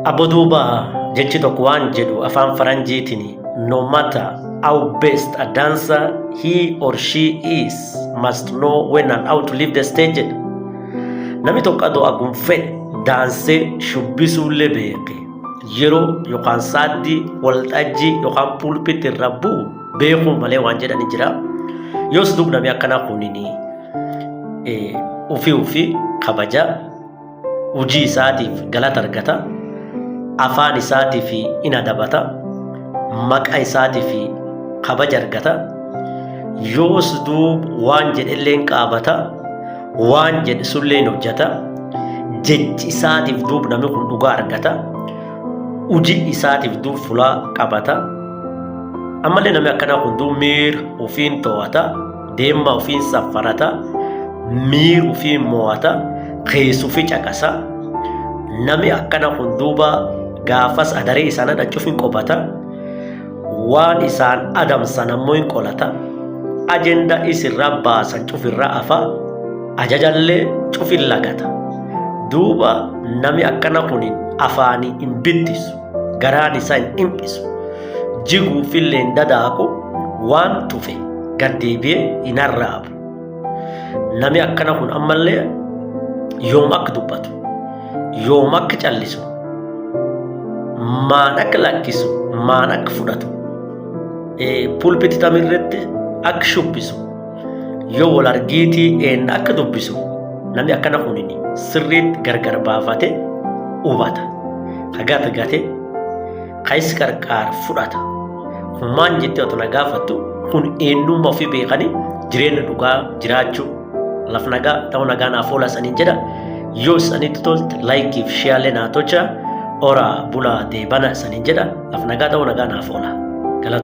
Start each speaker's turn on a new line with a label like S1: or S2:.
S1: Aboduuba jechi tokko waan jedhu afaan faranjiitiin no matter how best a dancer he or she is must know when and how to leave the stage. Namni tokko adoo agum fedhe daansee shubbisuullee beeke yeroo yookaan saaddii waltajjii yookaan pulpit irra bu'u beekuu malee waan jedhani jira. Yoos namni akkanaa kunini ufii kabaja hojii isaatiif galata argata, afaan isaatiif ina dabata, maqaa isaatiif kabaja argata. Yoos waan jedhelleen qaabata, waan jedhe sulleen hojjeta, jechi isaatiif namni kun dhugaa argata, hojii isaatiif fulaa qabata. Ammallee namni akkanaa kun miira ofiin to'ata, deemaa ofiin safarata, miira ofiin mo'ata, keessuu fi caqasa. Namni akkana kun gaafas adaree isaan adhachuuf hin qopata, waan isaan adamsan ammoo hin qolata, ajenda isirraa baasan cufirraa afa, ajajallee cufin lagata. Namni akkana kun afaanii hin bittisu, garaan isaa hin dhimpisu, jiguufillee hin dadaaku, waan tufe gaddeebi'ee hin arraabu. Namni akkana kun ammallee yoom akka dubbatu, yoom akka callisu, maan akka lakkisu, maan akka fudhatu, pulpiti tamirratti akka shubbisu, yoo wal argiitii akka dubbisu. Namni akkana kunini sirriitti gargar baafate hubata, hagate gate kayis qarqaar fudhata. Kun maan jettee otoo na gaafattu kun eenyummaa ofii beekanii jireenya dhugaa jiraachuu laf nagaa ta'uu nagaa naaf oola saniin jedha. Yoo sanitti tolte laayikiif sheerlee naa tolcha. Ora bulaa deebana saniin jedha. Laf nagaa ta'uu nagaa naaf oola.